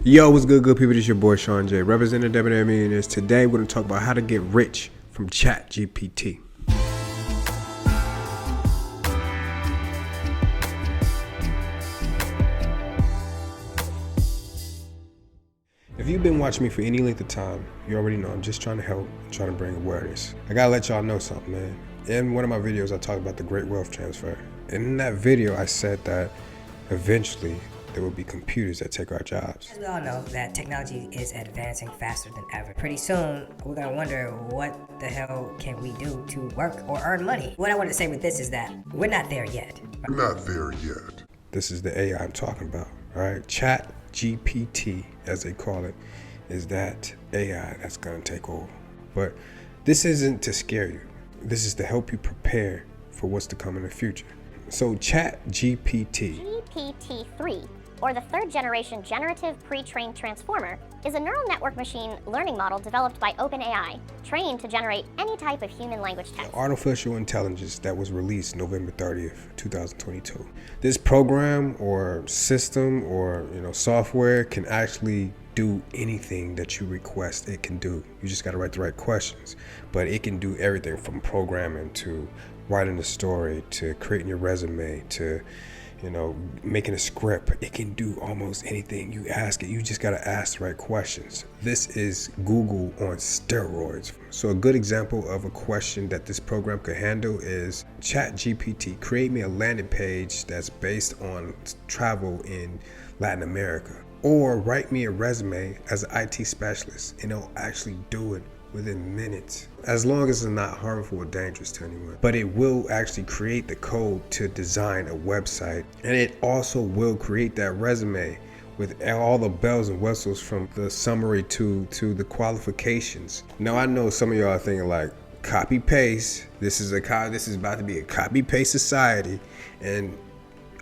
Yo, what's good people? This is your boy Sean J, representing Debonair Millionaires. Today we're going to talk about how to get rich from ChatGPT. If you've been watching me for any length of time, you already know I'm just trying to help, trying to bring awareness. I gotta let y'all know something, man. In one of my videos, I talked about the great wealth transfer. And in that video, I said that eventually there will be computers that take our jobs. As we all know, that technology is advancing faster than ever. Pretty soon, we're gonna wonder what the hell can we do to work or earn money. What I want to say with this is that we're not there yet. This is the AI I'm talking about, all right? ChatGPT, as they call it, is that AI that's gonna take over. But this isn't to scare you. This is to help you prepare for what's to come in the future. So ChatGPT, GPT-3, or the third generation generative pre-trained transformer, is a neural network machine learning model developed by OpenAI, trained to generate any type of human language text. Artificial intelligence that was released November 30th, 2022. This program or system or software can actually do anything that you request it can do. You just got to write the right questions. But it can do everything from programming to writing a story to creating your resume to making a script. It can do almost anything you ask it. You just got to ask the right questions. This is Google on steroids. So a good example of a question that this program could handle is ChatGPT, create me a landing page that's based on travel in Latin America. Or write me a resume as an IT specialist, and it'll actually do it within minutes, as long as it's not harmful or dangerous to anyone. But it will actually create the code to design a website, and it also will create that resume with all the bells and whistles from the summary to the qualifications. Now I know some of y'all are thinking like, copy paste. This is about to be a copy paste society, and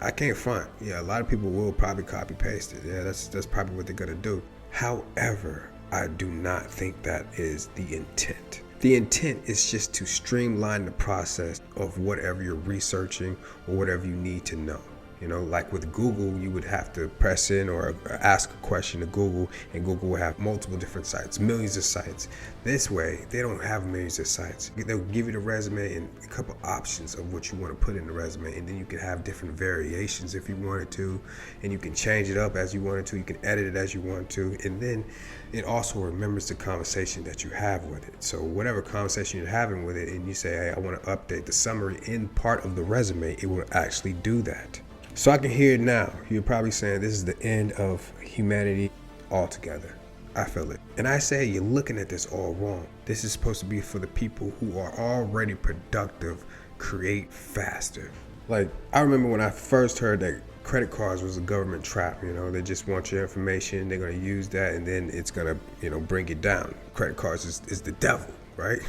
I can't front. Yeah, a lot of people will probably copy paste it. Yeah, that's probably what they're gonna do. However, I do not think that is the intent. The intent is just to streamline the process of whatever you're researching or whatever you need to know. Like with Google, you would have to press in or ask a question to Google, and Google will have multiple different sites, millions of sites. This way, they don't have millions of sites. They'll give you the resume and a couple options of what you want to put in the resume, and then you can have different variations if you wanted to, and you can change it up as you wanted to. You can edit it as you want to, and then it also remembers the conversation that you have with it. So whatever conversation you're having with it, and you say, hey, I want to update the summary in part of the resume, it will actually do that. So I can hear it now. You're probably saying this is the end of humanity altogether. I feel it. And I say you're looking at this all wrong. This is supposed to be for the people who are already productive, create faster. Like, I remember when I first heard that credit cards was a government trap. They just want your information. They're going to use that, and then it's going to, bring it down. Credit cards is the devil, right?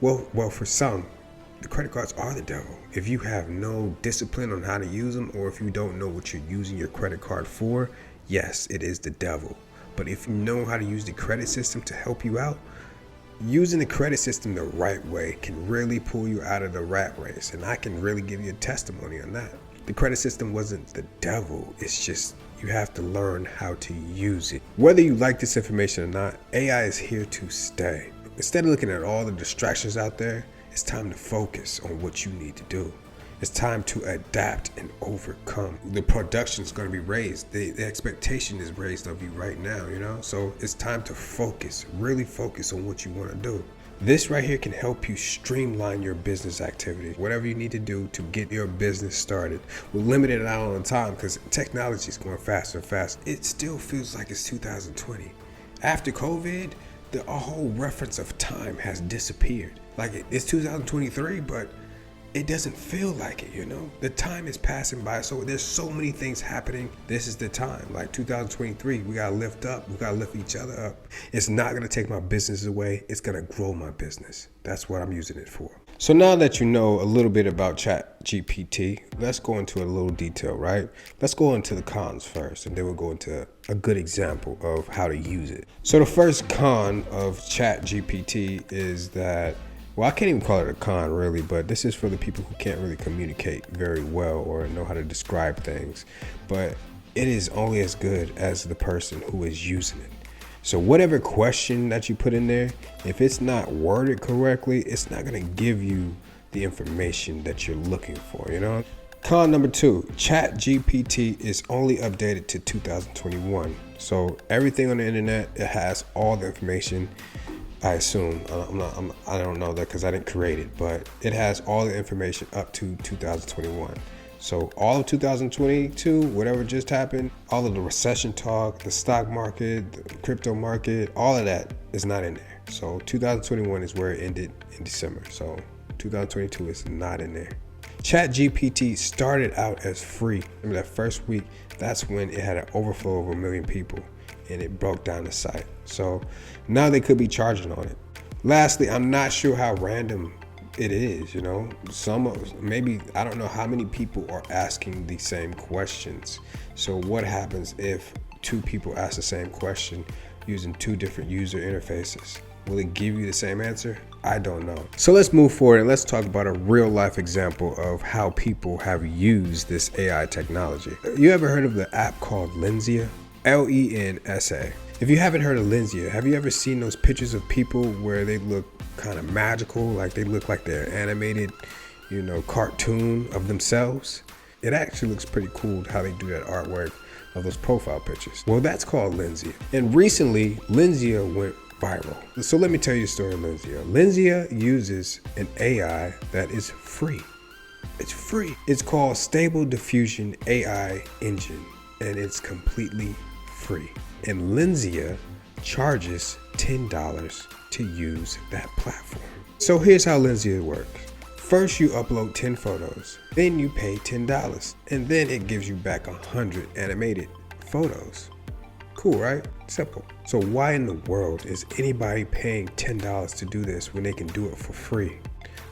Well, for some, the credit cards are the devil. If you have no discipline on how to use them, or if you don't know what you're using your credit card for, yes, it is the devil. But if you know how to use the credit system to help you out, using the credit system the right way can really pull you out of the rat race. And I can really give you a testimony on that. The credit system wasn't the devil. It's just you have to learn how to use it. Whether you like this information or not, AI is here to stay. Instead of looking at all the distractions out there, it's time to focus on what you need to do. It's time to adapt and overcome. The production is going to be raised. The expectation is raised of you right now, So it's time to focus, really focus on what you want to do. This right here can help you streamline your business activity. Whatever you need to do to get your business started. We're limited out on time because technology is going faster and faster. It still feels like it's 2020. After COVID, the whole reference of time has disappeared. Like it's 2023, but it doesn't feel like it, The time is passing by, so there's so many things happening. This is the time, like 2023, we gotta lift up, we gotta lift each other up. It's not gonna take my business away, it's gonna grow my business. That's what I'm using it for. So now that you know a little bit about ChatGPT, let's go into a little detail, right? Let's go into the cons first, and then we'll go into a good example of how to use it. So the first con of ChatGPT is that, well, I can't even call it a con really, but this is for the people who can't really communicate very well or know how to describe things. But it is only as good as the person who is using it. So whatever question that you put in there, if it's not worded correctly, it's not going to give you the information that you're looking for, you know? Con number 2, ChatGPT is only updated to 2021. So everything on the internet, it has all the information, I assume. I don't know that because I didn't create it, but it has all the information up to 2021. So all of 2022, whatever just happened, all of the recession talk, the stock market, the crypto market, all of that is not in there. So 2021 is where it ended in December. So 2022 is not in there. ChatGPT started out as free. Remember that first week, that's when it had an overflow of 1 million people and it broke down the site. So now they could be charging on it. Lastly, I'm not sure how random it is, you know. Maybe I don't know how many people are asking the same questions. So what happens if 2 people ask the same question using 2 different user interfaces? Will it give you the same answer? I don't know. So let's move forward and let's talk about a real life example of how people have used this AI technology. You ever heard of the app called Lensa? Lensa. If you haven't heard of Lensa, have you ever seen those pictures of people where they look kind of magical, like they look like they're animated, you know, cartoon of themselves? It actually looks pretty cool how they do that artwork of those profile pictures. Well, that's called Lensa. And recently, Lensa went viral. So let me tell you a story of Lensa. Lensa uses an AI that is free. It's free. It's called Stable Diffusion AI Engine, and it's completely free. And Lensa charges $10 to use that platform. So here's how Lensa works. First, you upload 10 photos, then you pay $10, and then it gives you back 100 animated photos. Cool, right? Simple. So why in the world is anybody paying $10 to do this when they can do it for free?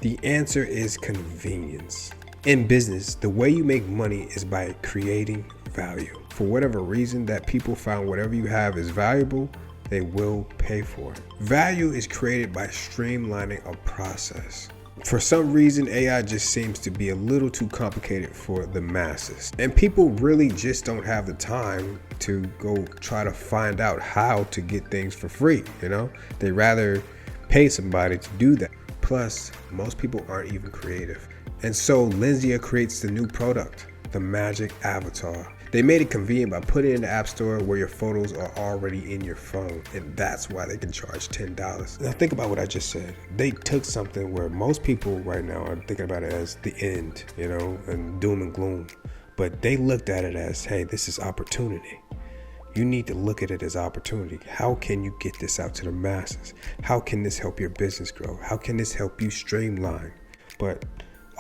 The answer is convenience. In business, the way you make money is by creating value. For whatever reason that people found whatever you have is valuable, they will pay for it. Value is created by streamlining a process. For some reason, AI just seems to be a little too complicated for the masses. And people really just don't have the time to go try to find out how to get things for free, you know? They rather pay somebody to do that. Plus, most people aren't even creative. And so Lensa creates the new product, the Magic Avatar. They made it convenient by putting it in the App Store where your photos are already in your phone, and that's why they can charge $10. Now think about what I just said. They took something where most people right now are thinking about it as the end, you know, and doom and gloom. But they looked at it as, hey, this is opportunity. You need to look at it as opportunity. How can you get this out to the masses? How can this help your business grow? How can this help you streamline? But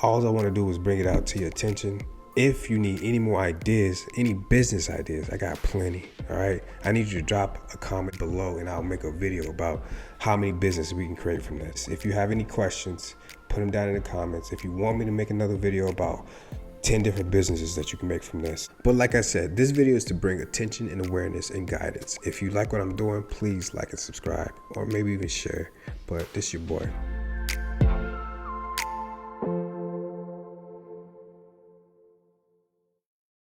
all I want to do is bring it out to your attention. If you need any more ideas, any business ideas, I got plenty, all right? I need you to drop a comment below and I'll make a video about how many businesses we can create from this. If you have any questions, put them down in the comments. If you want me to make another video about 10 different businesses that you can make from this. But like I said, this video is to bring attention and awareness and guidance. If you like what I'm doing, please like and subscribe, or maybe even share. But this is your boy.